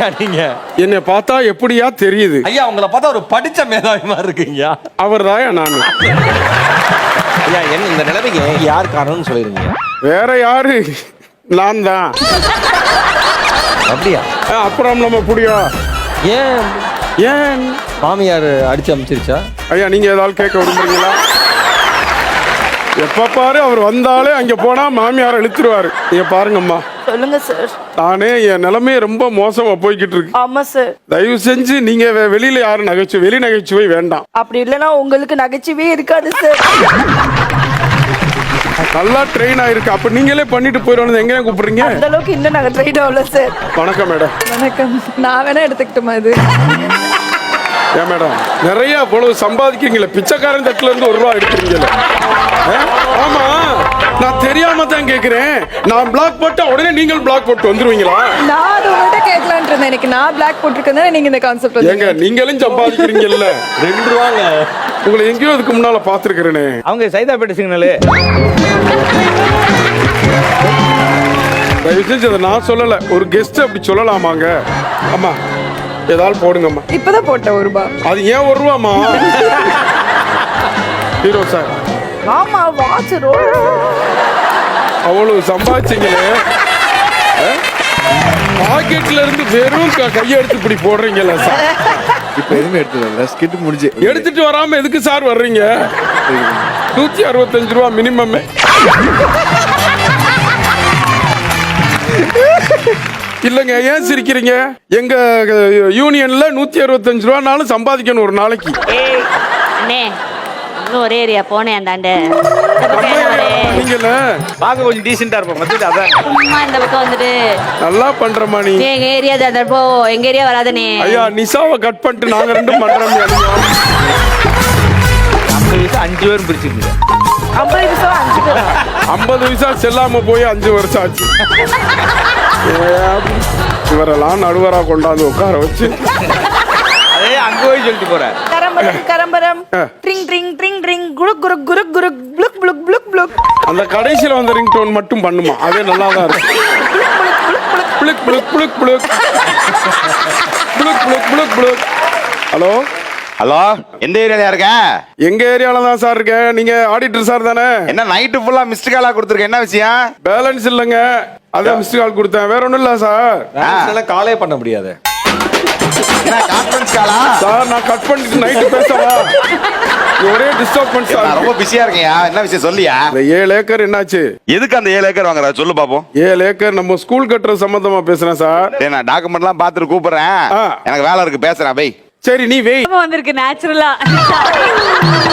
யாரையா நீங்க? என்னை பார்த்தா எப்படியா தெரியுது? ஐயா உங்களை பார்த்தா ஒரு படிச்ச மேதாவி மாதிரி இருக்கீங்க. அவர் தான் நான். ஐயா என்ன இந்த நிலைமைக்கு யார் காரணம்னு சொல்லிருங்க. வேற யாரு? நான் தான். அப்படியா? அப்புறம் நம்ம புடியா? ஏன் ஏன் மாமியார் அடிச்சு அமைச்சிருச்சா? ஐயா நீங்க ஏதாவது கேட்க விரும்புறீங்களா? எப்ப பாரு அவர் வந்தாலே அங்க போனா மாமியார் இழுத்துருவாரு. நீங்க பாருங்கம்மா. சொல்லுங்க சார். நானே என் நிலைமை ரொம்ப மோசமா போய்கிட்டு இருக்கு. ஆமா சார். தயவு செஞ்சு நீங்க வெளியில யாரும் வெளி நகைச்சுவை வேண்டாம். அப்படி இல்லைன்னா உங்களுக்கு நகைச்சுவே இருக்காது சார். நல்லா ட்ரெயின் ஆயிருக்கு. அப்ப நீங்களே பண்ணிட்டு போயிடணும். எங்க கூப்பிடுறீங்க? அந்த அளவுக்கு இன்னும் நாங்க ட்ரெயின் ஆகல சார். வணக்கம் மேடம். வணக்கம். நான் வேணா எடுத்துக்கிட்டோமா இது? ஏன் மேடம் நிறைய அவ்வளவு சம்பாதிக்கிறீங்களே, பிச்சைக்காரன் தட்டுல இருந்து ₹1 எடுக்கிறீங்களே. ஆமா நான் தெரியாம தான் கேக்குறேன். நான் பிளாக் போட்டா உடனே நீங்கள் பிளாக் போட்டு வந்துருவீங்களா? நான் அது உங்கள்கிட்ட கேட்கலான் இருந்தேன். எனக்கு நான் பிளாக் போட்டிருக்கேன். நீங்க இந்த கான்செப்ட் ஏங்க நீங்களும் சம்பாதிக்கிறீங்கல்ல ₹2 உங்களை எங்கேயோ அதுக்கு முன்னால பாத்துருக்கிறேனே. அவங்க சைதாப்பேட்டை சிக்னலு. தயவு செஞ்சு அதை நான் சொல்லல, ஒரு கெஸ்ட் அப்படி சொல்லலாமாங்க? ஆமா ஏதாவது போடுங்கம்மா. இப்பதான் போட்டேன் ₹1. அது ஏன் ₹1? Hero sir. ஆமா வாட்ச் ரோல். அவ்வளவு சம்பாதிச்சீங்களே, பாக்கெட்ல இருந்து வெறும் கையை எடுத்து இப்படி போடுறீங்கல்ல சார். இப்ப எதுவுமே எடுத்துடல, ஸ்கிட் முடிஞ்சு எடுத்துட்டு வராம எதுக்கு சார் வர்றீங்க? ₹165 மினிமம். இல்லங்க ஏன் சிரிக்கிறீங்க? எங்க யூனியன்ல ₹165 சம்பாதிக்கணும் ஒரு நாளைக்கு. ஒரே ஏரியா போனேன் அந்தாண்டு. நீங்கல பாக்க கொஞ்சம் டீசெண்டா இருப்போம். மத்தது அதான் சும்மா இந்த பக்கம் வந்துட்டு நல்லா பண்றமா நீ. எங்க ஏரியா தான் போ, எங்க ஏரியா வராதனே. ஐயா நிசாவை கட் பண்ணிட்டு நாங்க ரெண்டும் பண்றோம். 50 வயசு 5 பேரும் பிரிச்சிருக்கீங்க. 50 பைசா 5 பேரா? 50 பைசா செல்லாம போய் 5 வருஷம் ஆச்சு. இவரெல்லாம் நடுவரா கொண்டாந்து உட்கார வச்சு அதே அங்க போய் சொல்லிட்டு போறேன். கரம்பரம் கரம்பரம் ட்ரிங் ட்ரிங் ட்ரிங் ட்ரிங் குருக் குருக் குருக் குருக் ப்ளுக் ப்ளுக் ப்ளுக் ப்ளுக். அந்த கடைசியில வந்த ரிங் டோன் மட்டும் பண்ணுமா, அதே நல்லா தான் இருக்கு. ப்ளுக் ப்ளுக் ப்ளுக் ப்ளுக் ப்ளுக் ப்ளுக் ப்ளுக் ப்ளுக். ஹலோ ஹலோ, எந்த ஏரியால இருக்க? எங்க ஏரியால தான் சார் இருக்கேன். நீங்க ஆடிட்டர் சார் தானே? என்ன நைட்டு ஃபுல்லா மிஸ்டு காலா கொடுத்துருக்க, என்ன விஷயம்? பேலன்ஸ் இல்லைங்க, அதான் மிஸ்டு கால் கொடுத்தேன். வேற ஒண்ணும் இல்ல சார். காலே பண்ண முடியாது. என்ன கான்ஃபரன்ஸ் காலா? சார் நான் கட் பண்ணிட்டு நைட்டு பேசவா? ஒரே டிஸ்டர்பன்ஸ் சார். ரொம்ப பிஸியா இருக்கேயா, என்ன விஷயம் சொல்லியா? இந்த 7 ஏக்கர் என்னாச்சு? எதுக்கு அந்த 7 ஏக்கர் வாங்குற சொல்லு பாப்போம். 7 ஏக்கர் நம்ம ஸ்கூல் கட்டுற சம்பந்தமா பேசுறேன் சார். நான் டாக்குமெண்ட்லாம் பார்த்துட்டு கூப்பிடுறேன். எனக்கு வேலை இருக்கு, பேசுறேன் பை. சரி நீ வெய். வந்திருக்கு நேச்சுரலா.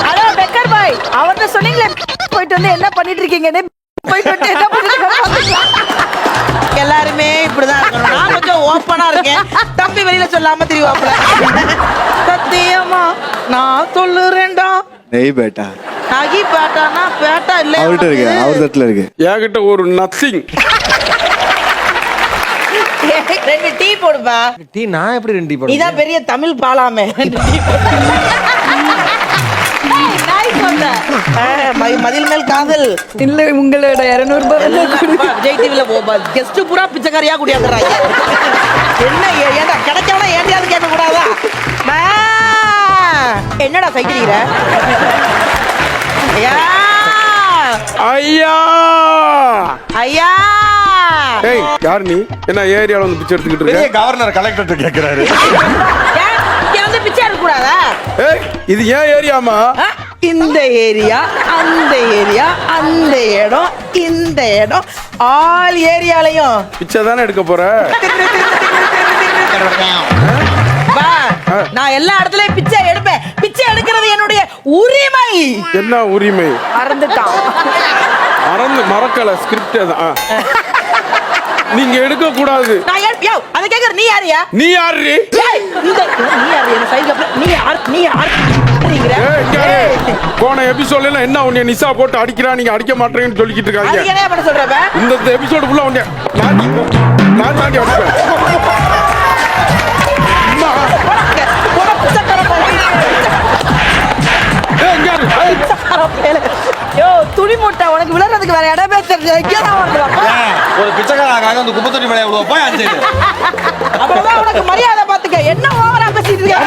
ஹலோ பெக்கர் பாய், அவர்ட்ட சொன்னீங்களே போயிட்டு வந்து என்ன பண்ணிட்டு இருக்கீங்கன்னு. போயிட்டு வந்து என்ன பண்ணிட்டு இருக்கீங்க? எல்லாருமே இப்படிதான் இருக்கணும். நான் கொஞ்சம் ஓப்பனா இருக்கேன். தம்பி வெளியில சொல்லாம திரிவாப்ல. சத்தியமா நான் சொல்லுறேன்டா. நெய் பேட்டா நகி பேட்டானா பேட்டா இல்ல. அவர்கிட்ட இருக்கு, அவர் தட்டுல இருக்கு. என்கிட்ட ஒரு நத்திங். 2 டீ போடுப்பா. டீ நான் எப்படி 2 டீ போடுறேன்? நீதான் பெரிய தமிழ் பாலாமே. 2 டீ போடு. மதில் மேல் காதல் இல்ல உங்களோட ₹200 விஜய் டிவில கெஸ்ட் பூரா பிச்சைக்காரியா கூடியாந்துறாங்க. என்ன ஏன்டா கிடைச்சவனா ஏண்டியாவது கேட்க கூடாதா? என்னடா சைக்கிளிக்கிற? ஐயா ஐயா ஐயா. ஏய் யார் நீ? என்ன ஏரியால வந்து பிச்சை எடுத்துக்கிட்டு பெரிய இருக்க? கவர்னர் கலெக்டர் கேக்குறாரு. இங்க வந்து பிச்சை எடுக்க கூடாதா? ஏய் இது ஏன் ஏரியாமா? இந்த ஏரியா, அந்த ஏரியா, அந்த இடம், இந்த இடம், ஆல் ஏரியாலையும் பிச்சை தானே எடுக்க போற? நான் எல்லா இடத்துலயும் பிச்சை எடுப்பேன். பிச்சை எடுக்கிறது என்னுடைய உரிமை. என்ன உரிமை? மறந்துட்டான். மறக்கல ஸ்கிரிப்ட் தான். நீங்க எடுக்க கூடாது. நான் அத கேக்குற நீ யாரியா? நீ யாரு? நீ யாரு? என்ன சைடுல நீ யார்? நீ யார்? போன எபிசோட்ல என்ன உன்னை நிசா போட்டு அடிக்கிறா, நீங்க அடிக்க மாட்டீங்கன்னு சொல்லிக்கிட்டு இருக்காங்க. அதுக்கு என்ன பண்ண சொல்றப்ப? இந்த எபிசோட் ஃபுல்லா உன்னை நான் தாண்டி அடிப்பேன். துணி மூட்டை உனக்கு விளையாடுறதுக்கு வேற இடமே தெரியல. ஒரு பிச்சைக்காரங்க வந்து குப்பை தொட்டி மேலே போய் 5 அவ்வளவுதான் உனக்கு மரியாதை பாத்துக்க. என்ன ஓவரா பேசிட்டு இருக்க?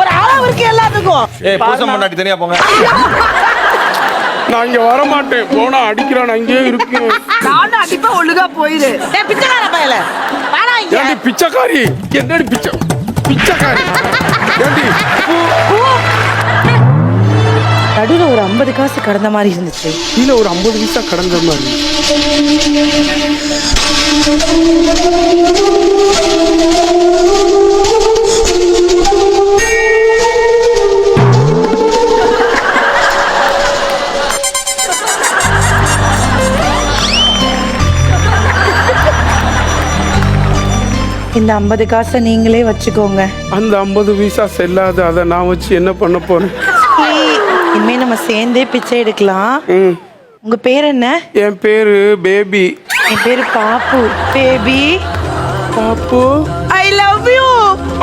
ஒரு அளவு இருக்கு எல்லாத்துக்கும். ஏய் புருஷன் முன்னாடி தனியா போங்க. நான் இங்க வர மாட்டேன். போனா அடிக்கிறான், அங்கேயே இருக்கேன். நானும் அடிப்பா, ஒழுங்கா போயிரு. டேய் பிச்சைக்கார பயல. வாடா இங்க. ஏண்டி பிச்சைக்காரி? என்னடி பிச்சைக்காரி? ஏண்டி நடுவுல ஒரு 50 காசு கடந்த மாதிரி இருந்துச்சு. கீழே ஒரு 50 பைசா கடந்த மாதிரி. இந்த 50 காசை நீங்களே வச்சுக்கோங்க. அந்த 50 பைசா செல்லாத, அதை நான் வச்சு என்ன பண்ண போறேன்? இனிமே நம்ம சேர்ந்தே பிச்சை எடுக்கலாம். உங்க பேர் என்ன? என் பேரு பேபி. என் பேரு Pappu. Baby Pappu. I love you.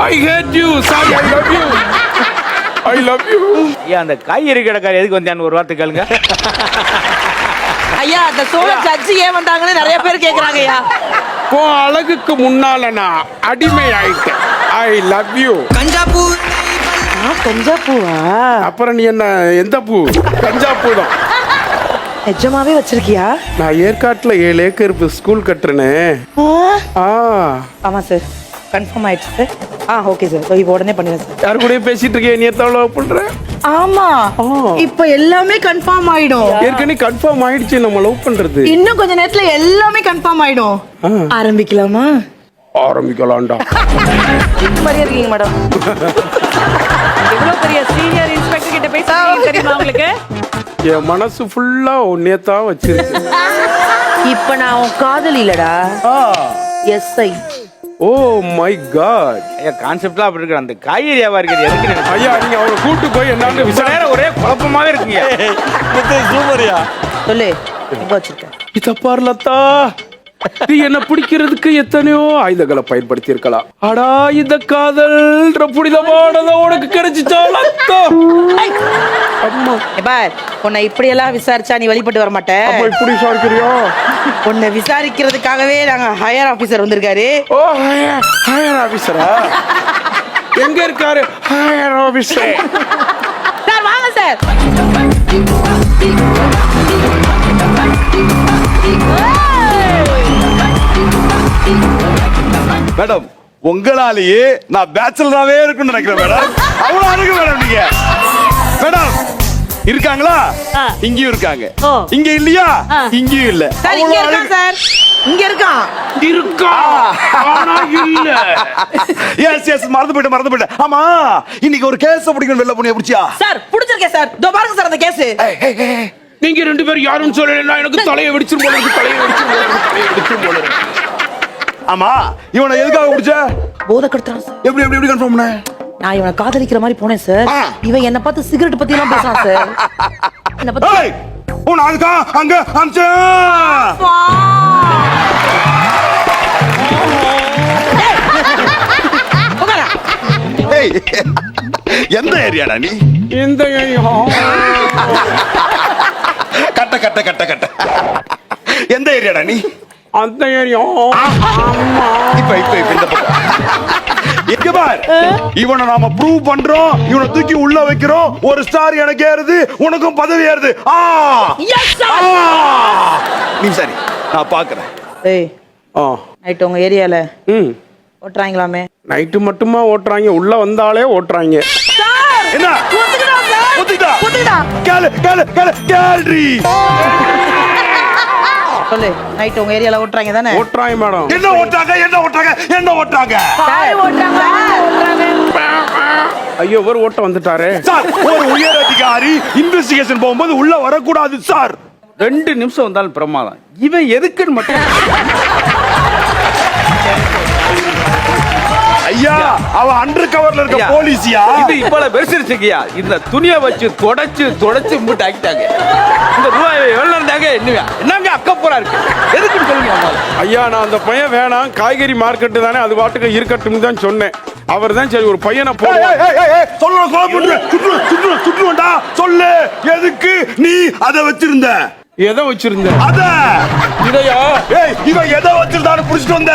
I hate you. Sorry, I love you. I love you. ஏன் அந்த காய்கறி கடைக்காரர் எதுக்கு வந்தான்னு ஒரு வார்த்தை கேளுங்க. ஐயா அந்த சோழ ஜட்ஜி ஏன் வந்தாங்கன்னு நிறைய பேர் கேக்குறாங்க ஐயா. உன் அழகுக்கு முன்னால நான் அடிமை ஆயிட்டேன். ஐ லவ் யூ. கஞ்சா பூவா? அப்புறம் நீ என்ன எந்த பூ? கஞ்சா பூ தான். நிஜமாவே வச்சிருக்கியா? நான் ஏற்காட்டுல 7 ஏக்கர் ஸ்கூல் கட்டுறேனே. ஆமா சார், கன்ஃபார்ம் ஆயிடுச்சு சார். ஓகே சார், இப்போ உடனே பண்ணிடுறேன் சார். யாரு கூட பேசிட்டு இருக்கேன்? நீ எத்தனை பண்ற? ஆமா, இப்ப எல்லாமே கன்ஃபார்ம் ஆயிடும். ஏற்கனவே கன்ஃபார்ம் ஆயிடுச்சு நம்ம லவ் பண்றது. இன்னும் கொஞ்ச நேரத்துல எல்லாமே கன்ஃபார்ம் ஆயிடும். ஆரம்பிக்கலாமா? ஆரம்பிக்கலாம்டா. மாதிரியா இருக்கீங்க மேடம். எவ்வளவு பெரிய சீனியர் இன்ஸ்பெக்டர் கிட்ட பேசுறீங்க தெரியுமா உங்களுக்கு? என் மனசு ஃபுல்லா உன்னையத்தான் வச்சிருக்கு. இப்ப நான் உன் காதல் இல்லடா, எஸ்ஐ. Oh my God. ஐயா கான்செப்ட்லாம் அப்படி இருக்கு. அந்த காய்கறி வியாபாரி எதுக்கு நினைச்சு? ஐயா நீங்க அவரை கூட்டு போய் என்னன்னு நேரம் ஒரே குழப்பமாவே இருக்குங்க. சூப்பரியா. சொல்லு, எங்க வச்சிருக்க? இத பார்லத்தா, நீ என்ன பிடிக்கிறதுக்கு எத்தனையோ ஆயுதங்களை பயன்படுத்தி இருக்கலாம். அடா இந்த காதல்ன்ற புனிதமானத உனக்கு கிடைச்சிச்சா? அம்மா பார், உன்னை இப்படி எல்லாம் விசாரிச்சா நீ வழிபட்டு வர மாட்டே. அப்ப இப்படி விசாரிக்கிறியா? உன்னை விசாரிக்கிறதுக்காகவே நாங்க ஹையர் ஆபீசர் வந்திருக்காரு. ஓ ஹையர் ஆபீசரா? எங்க இருக்காரு ஹையர் ஆபீசர்? சார் வாங்க சார். மேடம் உங்களாலேயே நான் பேச்சலராவே இருக்குன்னு நினைக்கிறேன் மேடம். அவ்வளவு அழகு மேடம் நீங்க. மேடம் இருக்காங்களா? இங்கேயும் இருக்காங்க. இங்க இல்லையா? இங்கேயும் இல்ல. சார் இங்க இருக்கான் சார். இங்க இருக்கான். இருக்கா? ஆனா இல்ல. எஸ் மறந்து போயிட்டேன். ஆமா இன்னைக்கு ஒரு கேஸ் பிடிக்கணும். வெளில போனியா பிடிச்சியா? Sir புடிச்சிருக்கேன் sir. இதோ பாருங்க சார் அந்த கேஸ். நீங்க 2 பேரும் யாரும் சொல்லல. எனக்கு தலையை வெடிச்சிரும் போல இருக்கு. ஆமா இவனை எதுக்காக பிடிச்ச? போதை கடுத்துறான் சார். எப்படி கன்ஃபார்ம் பண்ண? நான் இவனை காதலிக்கிற மாதிரி போனேன் சார். இவன் என்ன பார்த்து சிகரெட் பத்தி எல்லாம் பேசுறான் சார். என்ன பத்தி? ஏய் உன் அதுக்கா அங்க அம்சா. ஏய் எந்த ஏரியாடா நீ? இந்த கட்ட எந்த ஏரியாடா நீ? அந்த ஏரியா. இப்ப இந்த பக்கம். இங்க பார், இவனை நாம ப்ரூவ் பண்றோம். இவனை தூக்கி உள்ள வைக்கிறோம். ஒரு ஸ்டார் எனக்கு ஏறுது, உனக்கும் பதவி ஏறுது. நீ சரி, நான் பாக்குறேன். ஏய் நைட் உங்க ஏரியால ஓட்டுறாங்களாமே? நைட்டு மட்டுமா ஓட்டுறாங்க? உள்ள வந்தாலே ஓட்டுறாங்க. என்ன ஒத்துக்கிட்டா? கேள்றி சொல்லு, நைட் உங்க ஏரியால ஓட்டுறாங்க தானே? ஓட்டுறாங்க மேடம். என்ன ஓட்டாங்க? ஐயோ ஒரு ஓட்ட வந்துட்டாரே சார். ஒரு உயர் அதிகாரி இன்வெஸ்டிகேஷன் போகும்போது உள்ள வரக்கூடாது சார். 2 நிமிஷம் வந்தாலும் பிரமாதம். இவன் எதுக்குன்னு மட்டும் ஐயா அவன் அண்டர் கவர்ல இருக்க போலீஸியா? இது இப்பல பெருசிருச்சுக்கியா. இந்த துணியை வச்சு தொடச்சு மூட்டு ஆக்கிட்டாங்க. இந்த ரூபாய் எவ்வளவு இருந்தாங்க? என்னங்க அக்கப்போரா இருக்கு. எதுக்குன்னு சொல்லுங்க. ஐயா நான் அந்த பையன் வேணாம், காய்கறி மார்க்கெட்டு தானே, அது பாட்டுக்கு இருக்கட்டும் தான் சொன்னேன். அவர் தான் சரி ஒரு பையனை சொல்லு. எதுக்கு நீ அதை வச்சிருந்த? எதை வச்சிருந்த அத இதையா? ஏய் இவன் எதை வச்சிருந்தான்னு புடிச்சிட்டு வந்த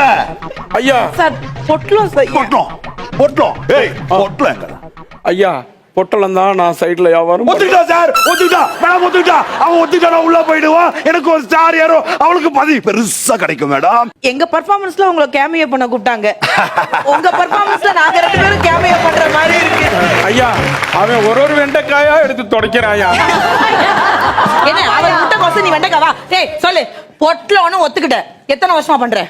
ஐயா சார் பொட்டலம் சார் பொட்டலம் பொட்டலம் ஏய் பொட்டலம் எங்கடா ஐயா பொட்டலம் தான் நான் சைடுல வியாபாரம் ஒத்துக்கிட்டா சார் ஒத்துக்கிட்டா மேடம் ஒத்துக்கிட்டா அவன் ஒத்துக்கிட்டா நான் உள்ள போயிடுவான் எனக்கு ஒரு ஸ்டார் யாரோ அவளுக்கு பதவி பெருசா கிடைக்கும் மேடம் எங்க பெர்ஃபார்மன்ஸ்ல உங்களை கேமியோ பண்ண கூப்பிட்டாங்க உங்க பெர்ஃபார்மன்ஸ்ல நாங்க 2 பேரும் கேமியோ பண்ற மாதிரி இருக்கு ஐயா அவன் ஒரு வெண்டைக்காயா எடுத்து தொடக்கிறாயா என்ன அவன் முட்டை கோசம் நீ வெண்டைக்காவா டேய் சொல்லு பொட்டலம்னு ஒத்துக்கிட்ட எத்தனை வருஷமா பண்ற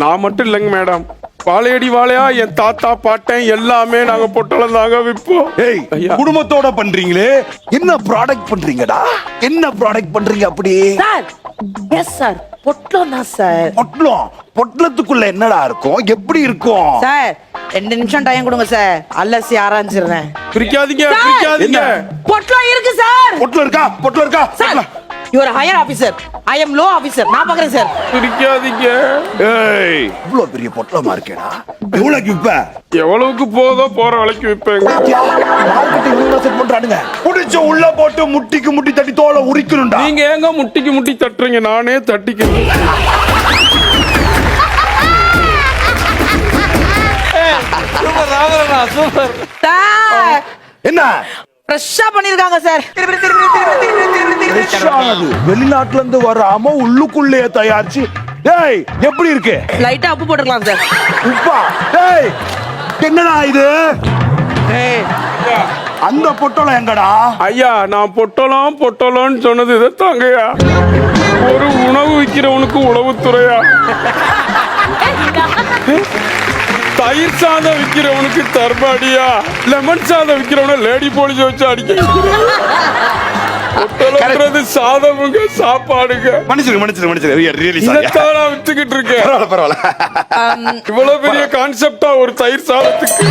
நான் மட்டும் இல்லைங்க மேடம் வாழையடி வாழையா என் தாத்தா பாட்டன் எல்லாமே நாங்க பொட்டலம் தாங்க விற்போம். ஏய் ஐயா குடும்பத்தோட பண்றீங்களே என்ன ப்ராடக்ட் பண்றீங்கடா என்ன ப்ராடக்ட் பண்றீங்க அப்படி சார் எஸ் சார் பொட்டலம் தான் சார் பொட்டலம் பொட்டலத்துக்குள்ள என்னடா இருக்கும் எப்படி இருக்கும் சார் 2 நிமிஷம் டைம் கொடுங்க சார் அலசி ஆராய்ஞ்சிடுறேன் பிரிக்காதீங்க சார்! பிரிக்காதீங்க பொட்டலம் இருக்கு சார் பொட்டலம் இருக்கா sir you are higher officer I am low officer நான் பாக்குறேன் சார் பிரிக்காதீங்க. ஏய் இவ்வளவு பெரிய பொட்டலமா இருக்கேடா எவ்வளவுக்கு விப்ப எவ்வளவுக்கு போதோ போற விலைக்கு விற்பேங்க. மார்க்கெட்டிங் இவ்வளவு செட் பண்றானுங்க புடிச்ச உள்ள போட்டு முட்டிக்கு முட்டி தட்டி தோலை உரிக்கணும்டா நீங்க ஏங்க முட்டிக்கு முட்டி தட்டுறீங்க நானே தட்டிக்கிறேன். சூப்பர் ராகவண்ணா சூப்பர். சார் என்ன ஃப்ரெஷ்ஷா பண்ணிருக்காங்க சார் ஃப்ரெஷ்ஷானது வெளிநாட்டுல இருந்து வராம உள்ளுக்குள்ளே தயாரிச்சு டேய் எப்படி இருக்கு லைட்டா உப்பு போட்டுக்கலாம் சார் உப்பா டேய் என்னடா இது ஏய் அந்த பொட்டலம் எங்கடா ஐயா நான் பொட்டலம் பொட்டலம்னு சொன்னது இதை தாங்கய்யா. ஒரு உணவு விற்கிறவனுக்கு உளவுத்துறையா, தயிர் சாதம் விற்கிறவனுக்கு தர்பாடியா, லெமன் சாதம் விற்கிறவன லேடி போலீஸ் வச்சு அடிக்க. பொட்டலம்ன்றது சாதமுங்க சாப்பாடுங்க. மன்னிச்சிருங்க ரியலி சாரி இதைத்தான் நான் வித்துக்கிட்டு இருக்கேன். பரவாயில்ல இவ்வளவு பெரிய கான்செப்டா ஒரு தயிர் சாதத்துக்கு